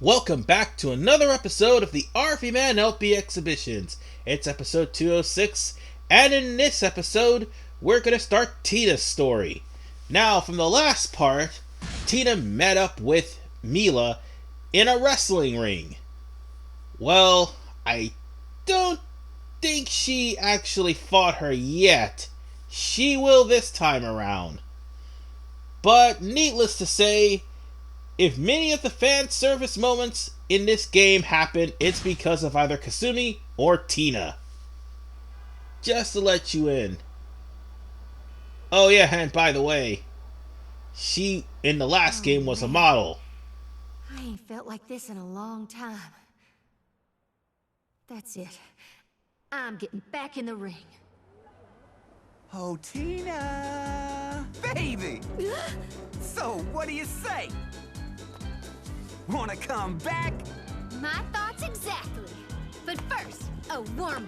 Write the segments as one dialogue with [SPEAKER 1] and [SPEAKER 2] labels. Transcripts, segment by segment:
[SPEAKER 1] Welcome back to another episode of the RVMan LP Exhibitions. It's episode 206, and in this episode, we're gonna start Tina's story. Now, from the last part, Tina met up with Mila in a wrestling ring. Well, I don't think she actually fought her yet. She will this time around. But needless to say, if many of the fan service moments in this game happen, it's because of either Kasumi or Tina. Just to let you in. Oh yeah, and by the way, she in the last game was a model.
[SPEAKER 2] I ain't felt like this in a long time. That's it. I'm getting back in the ring.
[SPEAKER 3] Oh, Tina! Baby! So, what do you say? Wanna come back?
[SPEAKER 2] My thoughts exactly. But first, a warm-up.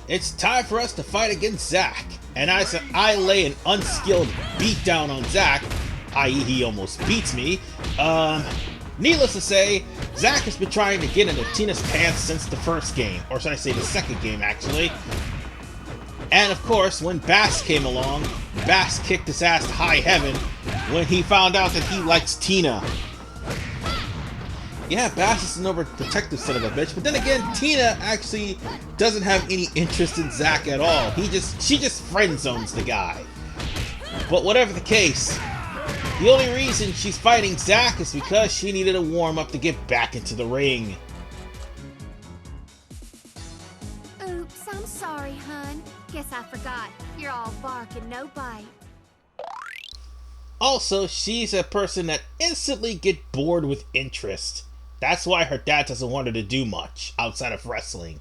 [SPEAKER 1] It's time for us to fight against Zack. And I lay an unskilled beatdown on Zack, i.e. he almost beats me. Needless to say, Zack has been trying to get into Tina's pants since the first game. Or should I say the second game, actually. And of course, when Bass came along, Bass kicked his ass to high heaven when he found out that he likes Tina. Yeah, Bass is an overprotective son of a bitch, but then again, Tina actually doesn't have any interest in Zack at all. She just friend zones the guy. But whatever the case, the only reason she's fighting Zack is because she needed a warm-up to get back into the ring.
[SPEAKER 2] Oops, I'm sorry, hun. Guess I forgot. You're all bark and no bite.
[SPEAKER 1] Also, she's a person that instantly gets bored with interest. That's why her dad doesn't want her to do much outside of wrestling.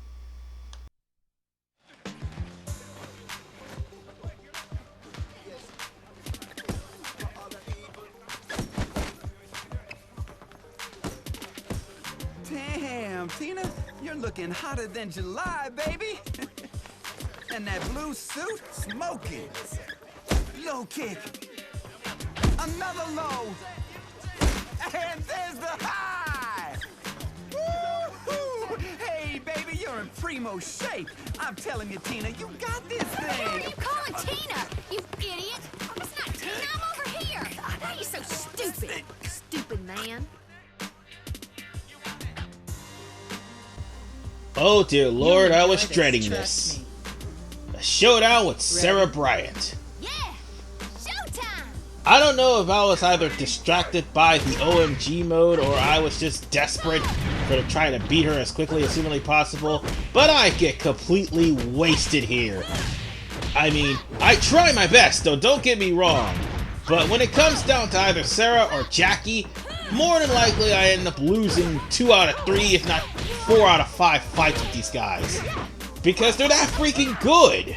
[SPEAKER 3] Damn, Tina, you're looking hotter than July, baby. And that blue suit, smoking. Low kick. Another low. And there's the high. Woo-hoo. Hey, baby, you're in primo shape. I'm telling you, Tina, you got this thing.
[SPEAKER 2] Who are you calling Tina? You idiot! It's not Tina, I'm over here. Why are you so stupid? Stupid man.
[SPEAKER 1] Oh dear lord, I was dreading this. A showdown with Sarah Bryant.
[SPEAKER 2] Yeah! Showtime!
[SPEAKER 1] I don't know if I was either distracted by the OMG mode or I was just desperate to try to beat her as quickly as humanly possible, but I get completely wasted here. I mean, I try my best though, don't get me wrong, but when it comes down to either Sarah or Jackie, more than likely I end up losing 2 out of 3, if not 4 out of 5 fights with these guys. Because they're that freaking good!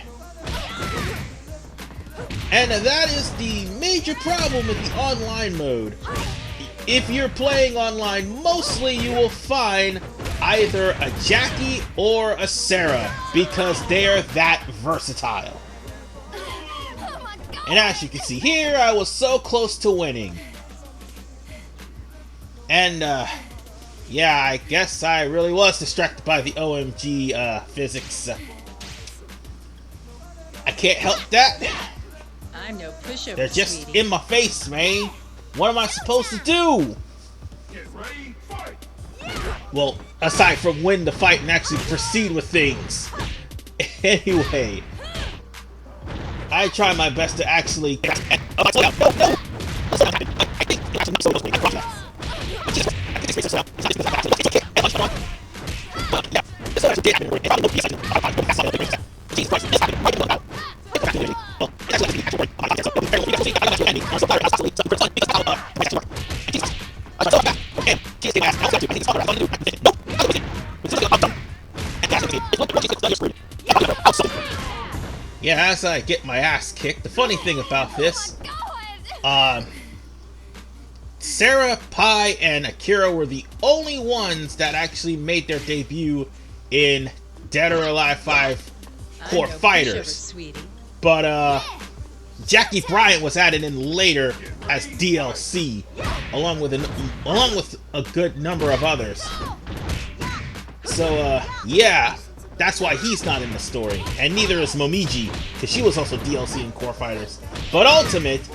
[SPEAKER 1] And that is the major problem with the online mode. If you're playing online, mostly you will find either a Jackie or a Sarah, because they're that versatile. And as you can see here, I was so close to winning. And, yeah, I guess I really was distracted by the OMG, physics. I can't help that.
[SPEAKER 4] I'm no pushover,
[SPEAKER 1] They're just
[SPEAKER 4] sweetie.
[SPEAKER 1] in my face, man. What am I supposed to do?
[SPEAKER 5] Get ready, fight!
[SPEAKER 1] Well, aside from win the fight and actually proceed with things. Anyway, I try my best to actually. Yeah, as I get my ass kicked, the funny thing about this, Sarah, Pi, and Akira were the only ones that actually made their debut in Dead or Alive 5 Core
[SPEAKER 4] I'm no
[SPEAKER 1] Fighters.
[SPEAKER 4] pushover, sweetie.
[SPEAKER 1] But, Jackie Bryant was added in later as DLC, along with a good number of others. So yeah, that's why he's not in the story, and neither is Momiji, because she was also DLC in Core Fighters. But Ultimate,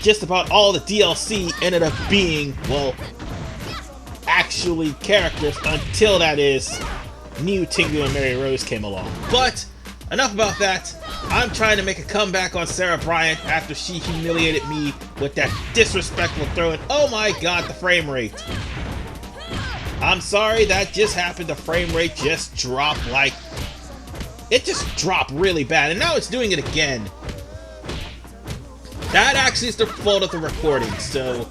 [SPEAKER 1] just about all the DLC ended up being, well, actually characters until, that is, New Tengu and Mary Rose came along. But enough about that. I'm trying to make a comeback on Sarah Bryant after she humiliated me with that disrespectful throw, and oh my god, the frame rate. I'm sorry, that just happened. The frame rate just dropped like... It just dropped really bad, and now it's doing it again. That actually is the fault of the recording, so...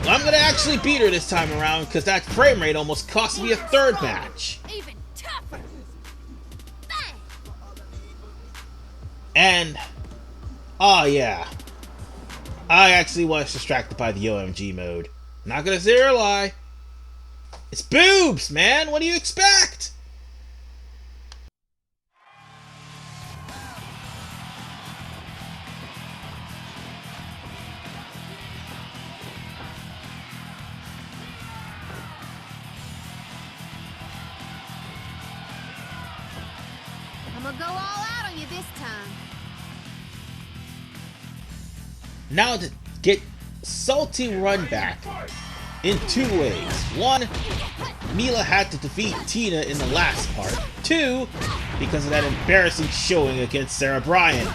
[SPEAKER 1] I'm gonna actually beat her this time around, because that frame rate almost cost me a third match.
[SPEAKER 2] Even tougher. Bang.
[SPEAKER 1] And... oh yeah. I actually was distracted by the OMG mode. Not gonna sit here or lie. It's boobs, man! What do you expect?
[SPEAKER 2] I'm gonna go all out on you this time.
[SPEAKER 1] Now to get salty run back in two ways. One, Mila had to defeat Tina in the last part. Two, because of that embarrassing showing against Sarah Bryant.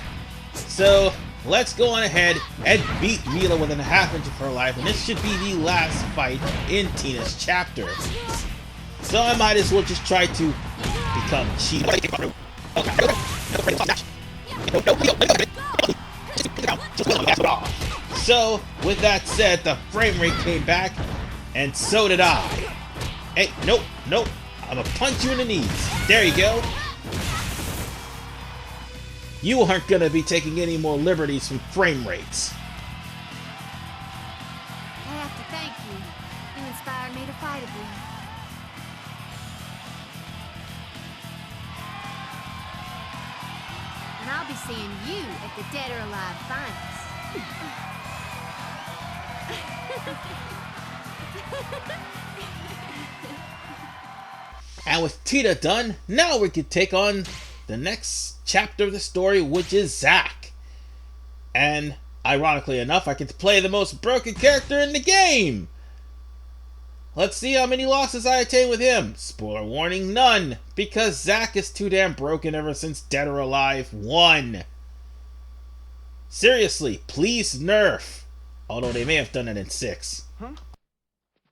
[SPEAKER 1] So, let's go on ahead and beat Mila within a half inch of her life, and this should be the last fight in Tina's chapter. So I might as well just try to become cheater. So, with that said, the frame rate came back, and so did I. Hey, nope, nope. I'm gonna punch you in the knees. There you go. You aren't gonna be taking any more liberties from frame rates.
[SPEAKER 2] I have to thank you. You inspired me to fight again. And I'll be seeing you at the Dead or Alive finals.
[SPEAKER 1] And with Tina done, now we can take on the next chapter of the story, which is Zack. And ironically enough, I get to play the most broken character in the game. Let's see how many losses I attain with him. Spoiler warning, none, because Zack is too damn broken ever since Dead or Alive 1. Seriously, please nerf. Although they may have done it in 6.
[SPEAKER 3] Huh?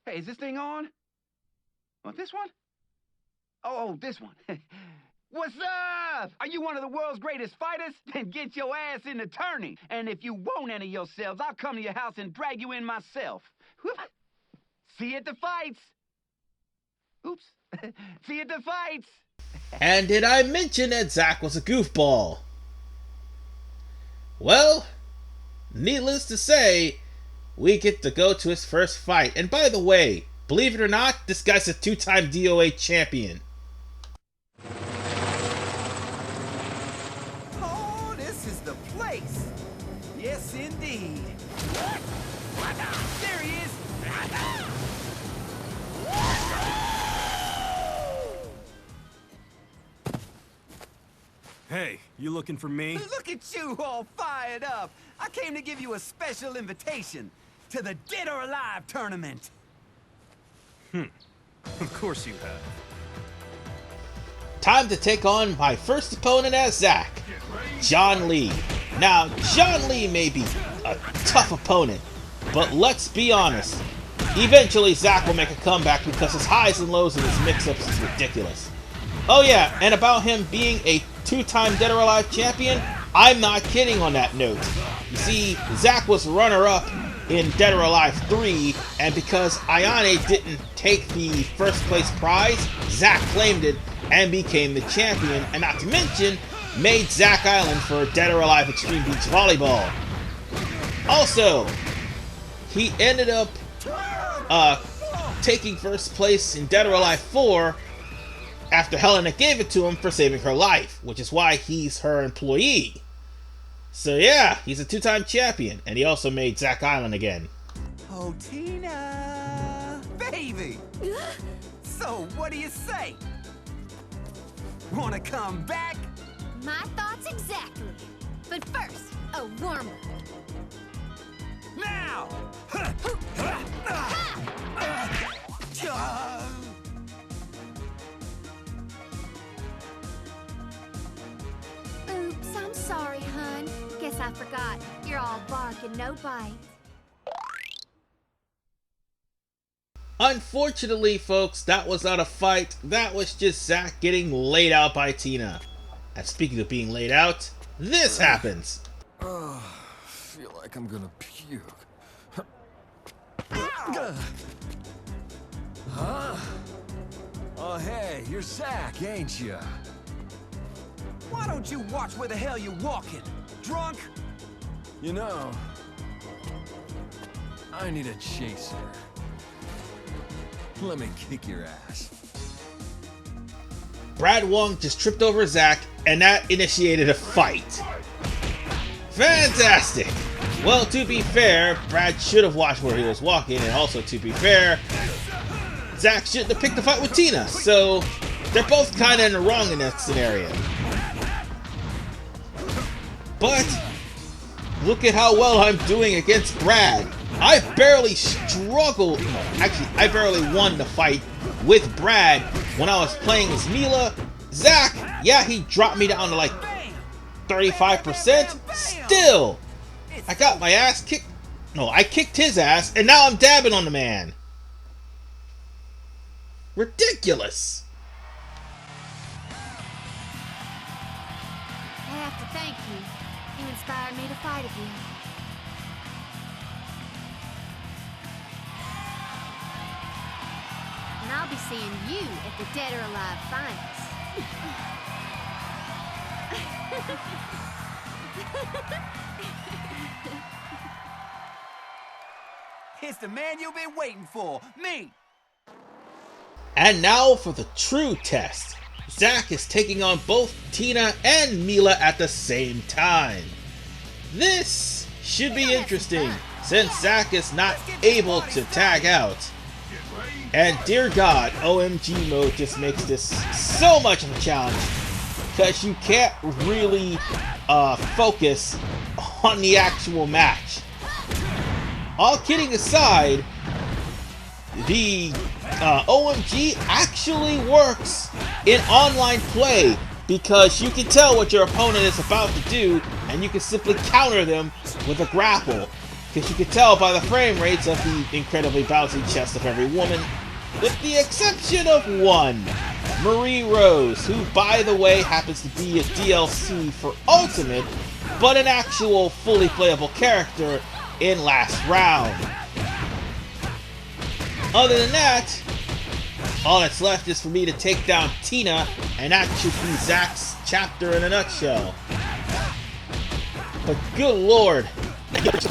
[SPEAKER 3] Hey, is this thing on? Want this one? Oh, this one. What's up? Are you one of the world's greatest fighters? Then get your ass in the tourney. And if you won't enter yourselves, I'll come to your house and drag you in myself. See you at the fights. Oops. See you at the fights.
[SPEAKER 1] And did I mention that Zack was a goofball? Well, needless to say, we get to go to his first fight. And by the way, believe it or not, this guy's a 2-time DOA champion.
[SPEAKER 3] Oh, this is the place. Yes, indeed. There he is.
[SPEAKER 6] Hey, you looking for me?
[SPEAKER 3] Look at you all fired up. I came to give you a special invitation to the Dead or Alive tournament.
[SPEAKER 6] Of course you have.
[SPEAKER 1] Time to take on my first opponent as Zack, John Lee. Now, John Lee may be a tough opponent, but let's be honest. Eventually, Zack will make a comeback because his highs and lows and his mix-ups is ridiculous. Oh yeah, and about him being a 2-time Dead or Alive champion, I'm not kidding on that note. You see, Zack was runner-up in Dead or Alive 3, and because Ayane didn't take the first place prize, Zack claimed it and became the champion, and not to mention, made Zack Island for Dead or Alive Extreme Beach Volleyball. Also, he ended up taking first place in Dead or Alive 4 after Helena gave it to him for saving her life, which is why he's her employee. So yeah, he's a 2-time champion, and he also made Zack Island again.
[SPEAKER 3] Oh, Tina, baby. So, what do you say? Wanna come back?
[SPEAKER 2] My thoughts exactly. But first, a warm-up.
[SPEAKER 3] Now!
[SPEAKER 2] Oops, I'm sorry, hun. Guess I forgot. You're all bark and no bite.
[SPEAKER 1] Unfortunately, folks, that was not a fight. That was just Zack getting laid out by Tina. And speaking of being laid out, this happens.
[SPEAKER 7] Feel like I'm gonna puke. Huh? Oh, hey, you're Zack, ain't ya?
[SPEAKER 3] Why don't you watch where the hell you're walking? Drunk?
[SPEAKER 7] You know, I need a chaser. Let me kick your ass.
[SPEAKER 1] Brad Wong just tripped over Zack, and that initiated a fight. Fantastic! Well, to be fair, Brad should have watched where he was walking, and also, to be fair, Zack shouldn't have picked the fight with Tina, so they're both kind of in the wrong in that scenario. But look at how well I'm doing against Brad. I barely struggled. No, actually, I barely won the fight with Brad when I was playing as Mila. Zack, yeah, he dropped me down to like 35%. Still, I got my ass kicked. No, I kicked his ass, and now I'm dabbing on the man. Ridiculous.
[SPEAKER 2] I have to thank you. You inspired me to fight again. And I'll be seeing you at the Dead or Alive finals.
[SPEAKER 3] It's the man you've been waiting for, me.
[SPEAKER 1] And now for the true test. Zack is taking on both Tina and Mila at the same time. This should be interesting since Zack is not able to tag out. And dear God, OMG mode just makes this so much of a challenge because you can't really focus on the actual match. All kidding aside, the OMG actually works in online play because you can tell what your opponent is about to do and you can simply counter them with a grapple because you can tell by the frame rates of the incredibly bouncy chest of every woman, with the exception of one, Marie Rose, who by the way happens to be a DLC for Ultimate, but an actual fully playable character in Last Round. Other than that, all that's left is for me to take down Tina, and that should be Zack's chapter in a nutshell. But good lord.
[SPEAKER 5] Ladies and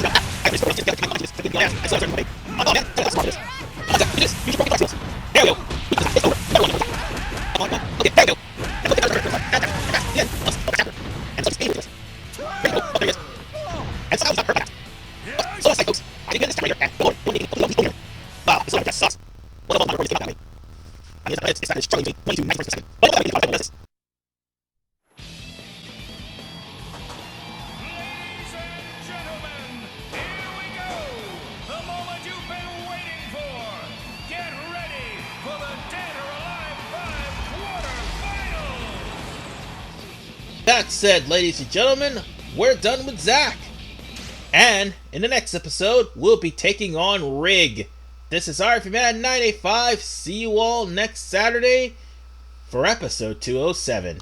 [SPEAKER 5] gentlemen, here we go! The moment you've been waiting for! Get ready for the Dead or Alive 5 quarterfinals!
[SPEAKER 1] That said, ladies and gentlemen, we're done with Zack. And in the next episode, we'll be taking on Rig. This is RVMan 985. See you all next Saturday for episode 207.